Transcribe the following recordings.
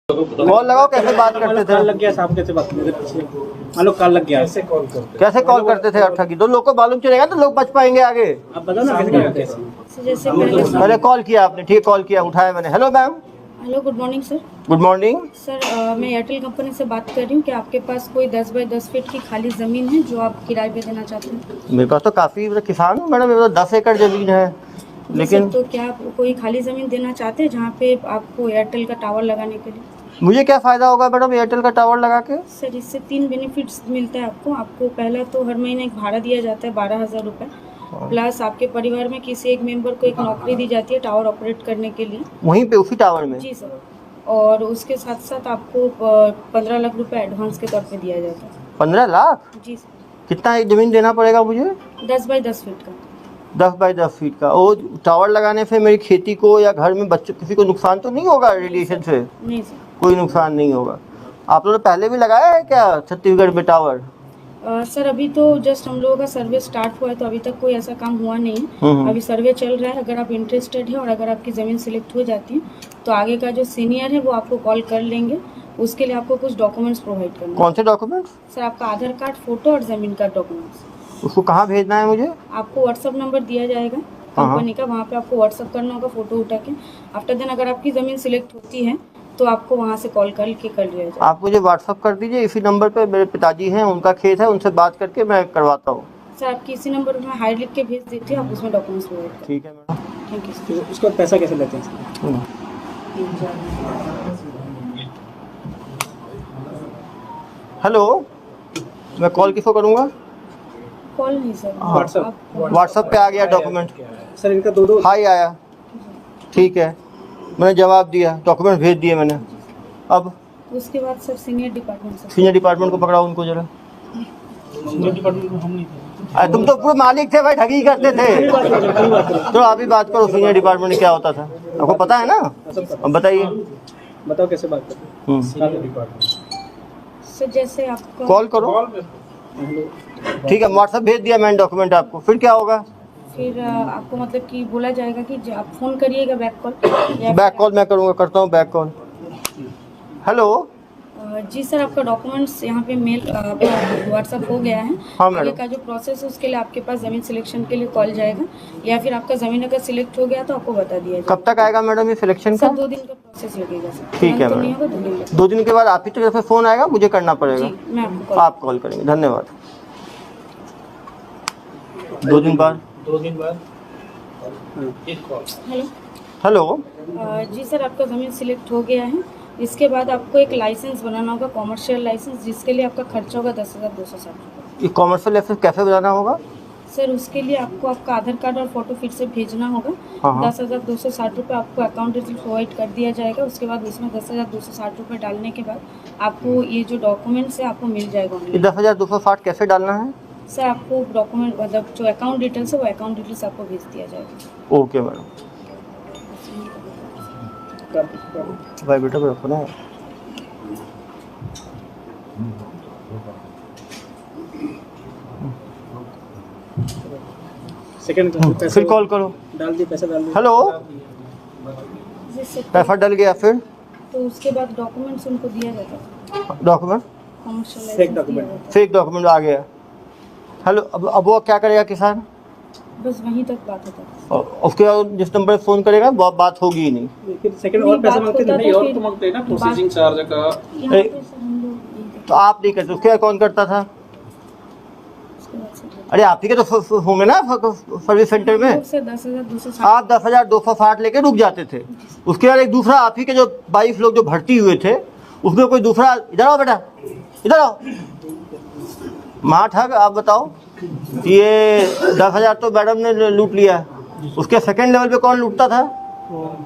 Call लगाओ, कैसे बात करते थे? लग गया साहब, कैसे बात करते थे? मान लो कॉल लग गया, कैसे कॉल करते थे? ठगी दो लोग को मालूम चलेगा तो लोग बच पाएंगे आगे। आप बताओ ना कैसे करते हैं? जैसे पहले कॉल किया आपने, ठीक, कॉल किया, उठाया मैंने। Hello ma'am. Hello, good morning sir. Good morning sir, मैं एयरटेल कंपनी से बात कर रही हूँ कि आपके पास कोई 10 बाई 10 फीट की खाली ज़मीन है जो आप किराए पे देना चाहते हैं? मेरे पास तो काफ़ी, किसान हूँ मैडम, मेरे पास 10 एकड़ ज़मीन है। लेकिन तो क्या आप कोई खाली ज़मीन देना चाहते हैं जहाँ पे आपको एयरटेल का टावर लगाने के लिए? मुझे क्या फ़ायदा होगा मैडम एयरटेल का टावर लगा के? सर, इससे 3 बेनिफिट्स मिलता है आपको। पहला तो हर महीने एक भाड़ा दिया जाता है 12,000 रुपये, प्लस आपके परिवार में किसी एक मेंबर को एक नौकरी दी जाती है टावर ऑपरेट करने के लिए, वहीं पे उसी टावर में? जी सर। और उसके साथ साथ आपको 15 लाख रुपए एडवांस के तौर पे दिया जाता है। 15 लाख? जी सर। कितना एक ज़मीन देना पड़ेगा मुझे? 10 बाई 10 फीट का। 10 बाई 10 फीट का। वो टावर लगाने से मेरी खेती को या घर में बच्चों किसी को नुकसान तो नहीं होगा? रेडिएशन से नहीं सर, कोई नुकसान नहीं होगा। आप लोगों ने पहले भी लगाया है क्या छत्तीसगढ़ में टावर? सर, अभी तो जस्ट हम लोगों का सर्वे स्टार्ट हुआ है, तो अभी तक कोई ऐसा काम हुआ नहीं है। अभी सर्वे चल रहा है। अगर आप इंटरेस्टेड है और अगर आपकी ज़मीन सिलेक्ट हो जाती है तो आगे का जो सीनियर है वो आपको कॉल कर लेंगे। उसके लिए आपको कुछ डॉक्यूमेंट्स प्रोवाइड करना है। कौन से डॉक्यूमेंट्स? सर, आपका आधार कार्ड, फोटो और ज़मीन का डॉक्यूमेंट्स। उसको कहाँ भेजना है मुझे? आपको व्हाट्सअप नंबर दिया जाएगा कंपनी का, वहाँ पे आपको व्हाट्सअप करना होगा फ़ोटो उठा के। आफ्टर देन अगर आपकी ज़मीन सिलेक्ट होती है तो आपको वहाँ से कॉल करके कर लिया जाए। आप मुझे व्हाट्सअप कर दीजिए, इसी नंबर पे मेरे पिताजी हैं, उनका खेत है, उनसे बात करके मैं करवाता हूँ। सर, आपकी इसी नंबर पर मैं हाई लिख के भेज देती हूँ, आप उसमें डॉक्यूमेंट्स प्रोवाइड करें। ठीक है मैडम। Thank you sir. उसका पैसा कैसे लेते हैं? हेलो, मैं कॉल किसको करूँगा? कॉल नहीं सर, व्हाट्सएप। व्हाट्सएप पे आ गया डॉक्यूमेंट। सर इनका दो हाई आया, ठीक है, मैंने जवाब दिया, डॉक्यूमेंट भेज दिए मैंने। अब उसके बाद सर सीनियर डिपार्टमेंट से। सीनियर डिपार्टमेंट को पकड़ाओ, उनको जरा। सीनियर डिपार्टमेंट को हम नहीं थे। अरे तुम तो पूरे मालिक थे भाई, ठगी करते थे। तो आप ही बात करो, सीनियर डिपार्टमेंट में क्या होता था आपको पता है ना? अब बताइए। बताओ कैसे बात करते हैं? सीनियर डिपार्टमेंट सर, जैसे आपका कॉल करो, ठीक है, व्हाट्सएप भेज दिया मैंने डॉक्यूमेंट आपको। फिर क्या होगा? फिर आपको मतलब कि बोला जाएगा कि आप फ़ोन करिएगा बैक कॉल। बैक कॉल मैं करूँगा, करता हूँ बैक कॉल। हेलो। जी सर, आपका डॉक्यूमेंट्स यहाँ पे मेल व्हाट्सअप हो गया है। हाँ आगे मैडम। का जो प्रोसेस है उसके लिए आपके पास ज़मीन सिलेक्शन के लिए कॉल जाएगा, या फिर आपका ज़मीन अगर सिलेक्ट हो गया तो आपको बता दिया जाएगा। कब तक आएगा मैडम ये सिलेक्शन का? सर, 2 दिन का प्रोसेस लगेगा सर। ठीक है तो नहीं मैडम। होगा, 2 दिन लगेगा। 2 दिन के बाद आप ही तरफ से फ़ोन आएगा, मुझे करना पड़ेगा? जी, मैं आपको आप कॉल करेंगे, धन्यवाद। 2 दिन बाद? 2 दिन बाद हेलो। हेलो। जी सर, आपका ज़मीन सिलेक्ट हो गया है। इसके बाद आपको एक लाइसेंस बनाना होगा, कॉमर्शियल लाइसेंस, जिसके लिए आपका खर्चा होगा 10,260 रुपये। ये कॉमर्शियल लाइसेंस कैसे बनाना होगा? सर, उसके लिए आपको आपका आधार कार्ड और फोटो फिर से भेजना होगा। हाँ। 10,260 रुपये आपको अकाउंट डिटेल प्रोवाइड कर दिया जाएगा। उसके बाद उसमें 10,260 रुपये डालने के बाद आपको ये जो डॉक्यूमेंट्स है आपको मिल जाएगा ये ऑनलाइन। 10,260 कैसे डालना है? सर, आपको डॉक्यूमेंट मतलब जो अकाउंट डिटेल्स है वो अकाउंट डिटेल्स आपको भेज दिया जाएगा। Okay madam. भाई बेटा को रखो ना। सेकंड फिर कॉल करो। डाल दिए, पैसा डाल दिए। हेलो, जी सर, पैसा डल गया। फिर तो उसके बाद डॉक्यूमेंट्स उनको दिया जाता है, डॉक्यूमेंट, कॉमर्शियल फेक लाइसेंस दिया डॉक्यूमेंट। जाता फेक डॉक्यूमेंट आ गया। हेलो, अब वो क्या करेगा किसान? है। बस वहीं तक बात होता है। और उसके बाद जिस नंबर पे फ़ोन करेगा वो बात होगी ही नहीं। फिर सेकंड और पैसा मांगते बात नहीं? होता और तो तो मांगते हैं ना बात- प्रोसेसिंग चार्ज का। यहाँ पे सर हम लोग यही करते तो आप नहीं करते, उसके बाद कौन करता था? हैं। उसके बाद सर अरे आप ही के तो होंगे ना सर्विस सेंटर में। सर 10,260 आप 10,260 लेके रुक जाते थे। उसके बाद एक दूसरा आप ही के जो 22 लोग जो भर्ती हुए थे उसमें कोई दूसरा, इधर आओ बेटा, इधर आओ, माँ ठग। आप बताओ, ये 10,000 तो मैडम ने लूट लिया, उसके सेकंड लेवल पे कौन लूटता था?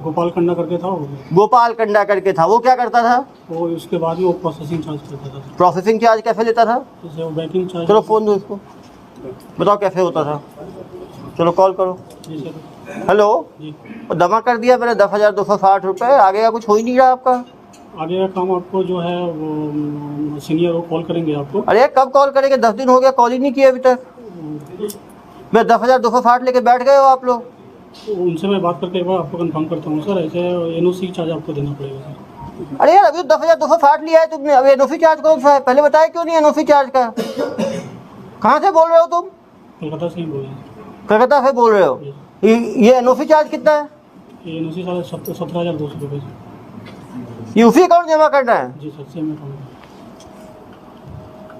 गोपाल कंडा करके था वो। गोपाल कंडा करके था, वो क्या करता था? वो उसके बाद ही वो प्रोसेसिंग चार्ज करता था। प्रोसेसिंग चार्ज कैसे लेता था? जैसे वो बैंकिंग चार्ज। चलो फ़ोन दो इसको, बताओ कैसे होता था। चलो कॉल करो। जी सर। हेलो, जी, जमा कर दिया मैंने 10,260 रुपये, आगे का कुछ हो ही नहीं रहा आपका। आगे का काम आपको जो है वो सीनियर वो कॉल करेंगे आपको। अरे कब कॉल करेंगे? 10 दिन हो गया, कॉल ही नहीं किया अभी तक। मैं 10,260 लेके बैठ गए हो आप लोग। उनसे मैं बात करके एक बार आपको कंफर्म करता हूँ सर। ऐसे एनओसी चार्ज आपको देना पड़ेगा सर। अरे यार अभी तो 10,260 लिया है तुमने, अब एनओसी चार्ज कौन सा है पहले बताया क्यों नहीं एनओसी चार्ज का? कहाँ से बोल रहे हो तुम? कोलकाता से ही बोल रहे हैं। कलकत्ता से बोल रहे हो? ये एनओसी चार्ज कितना है? ये एनओसी साढ़े 17,200 रुपये। ये उसी अकाउंट जमा करना है? जी सर, सेम अकाउंट।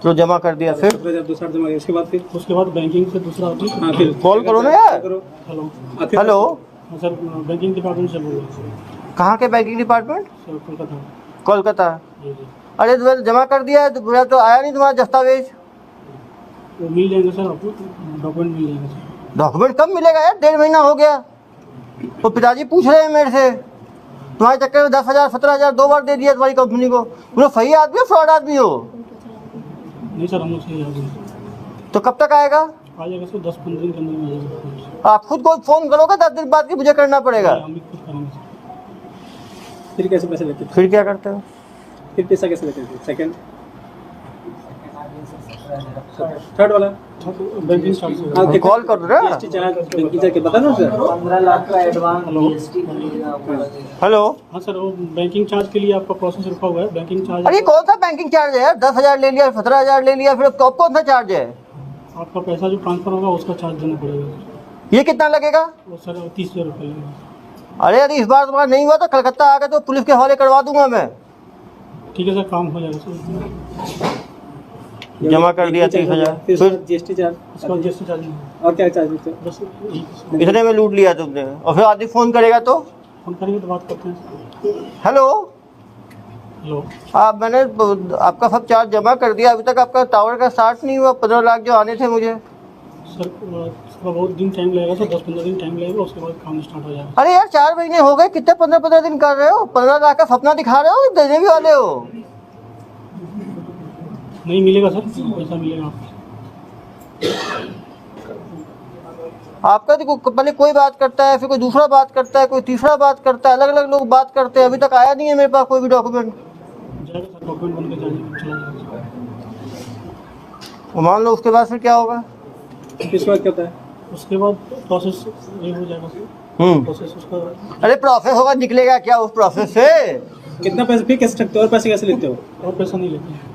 तो जमा कर दिया, फिर 17,260 जमा किया, उसके बाद बैंकिंग से दूसरा आती है। हाँ फिर कॉल करो ना यार। करो। हेलो हेलो, हाँ सर, बैंकिंग डिपार्टमेंट से बोल रहे हैं कहाँ के banking department? Sir, Kolkata. Kolkata. जी जी, अरे तुम्हें जमा कर दिया है तो पूरा तो आया नहीं तुम्हारा दस्तावेज? वो मिल जाएंगे सर आपको, डॉक्यूमेंट मिल जाएंगे सर। डॉक्यूमेंट कब मिलेगा यार? 1.5 महीना हो गया। तो पिताजी पूछ रहे हैं मेरे से, तुम्हारे चक्कर में 10,000 17,000 2 बार दे दिया तुम्हारी कंपनी को। बोलो सही आदमी हो फ्रॉड आदमी हो? नहीं सर, हम उससे आ तो कब तक आएगा? जाएगा सर, 10-15 दिन के अंदर में आ जाएगा। आप खुद को फोन करोगे 10 दिन बाद की मुझे करना पड़ेगा? हम भी खुद करेंगे सर। फिर कैसे पैसे लेते थे? फिर क्या करते हो? फिर पैसा कैसे लेते थे? सेकंड थर्ड वाला बैंकिंग चार्ज से। हाँ, कॉल कर दो ना। GST चार्ज बैंकिंग चार्ज के बता दो सर। 15 लाख का एडवांस हेलो। GST लगेगा। हेलो, हाँ सर, वो बैंकिंग चार्ज के लिए आपका प्रोसेस रुका हुआ है। बैंकिंग चार्ज अरे कौन सा बैंकिंग चार्ज है यार? 10,000 ले लिया, 17,000 ले लिया, फिर अब कौन सा चार्ज है? आपका पैसा जो ट्रांसफर होगा उसका चार्ज देना पड़ेगा। ये कितना लगेगा? वो सर 30,000 रुपये लगेगा। अरे यदि इस बार तुम्हारा नहीं हुआ तो कलकत्ता आ गए तो पुलिस के हवाले करवा दूंगा मैं। ठीक है सर, काम हो जाएगा सर। जमा कर दिया 30,000। फिर फिर GST चार्ज, उसका GST चार्ज नहीं, और क्या चार्ज लेते हो? बस यही। इतने में लूट लिया तुमने, और फिर आदमी फोन करेगा तो? फोन करेंगे तो बात करते हैं। हेलो, हेलो, मैंने आपका सब चार्ज जमा कर दिया, अभी तक आपका टावर का स्टार्ट नहीं हुआ। 15 लाख जो आने थे मुझे। सर उसका बहुत दिन टाइम लगेगा सर, 10-15 दिन टाइम लगेगा, उसके बाद काम स्टार्ट हो जाएगा। अरे यार 4 महीने हो गए, कितने 15-15 दिन कर रहे हो? 15 लाख का सपना दिखा रहे हो, देने भी वाले हो? नहीं मिलेगा सर, पैसा मिलेगा आपको। आपका देखो, पहले कोई बात करता है, फिर कोई दूसरा बात करता है, कोई तीसरा बात करता है, अलग अलग लोग बात करते हैं। अभी तक आया नहीं है मेरे पास कोई भी डॉक्यूमेंट। जाएगा सर, डॉक्यूमेंट बन के चला जाएगा। मान लो उसके बाद फिर क्या होगा? इसके बाद क्या होता है? उसके बाद प्रोसेस ये हो जाएगा सर। प्रोसेस उसका अरे प्रोसेस होगा, निकलेगा क्या उस प्रोसेस से? कितना पैसे फिर कैसे सकते हो? और पैसे कैसे लेते हो? और पैसा नहीं लेते।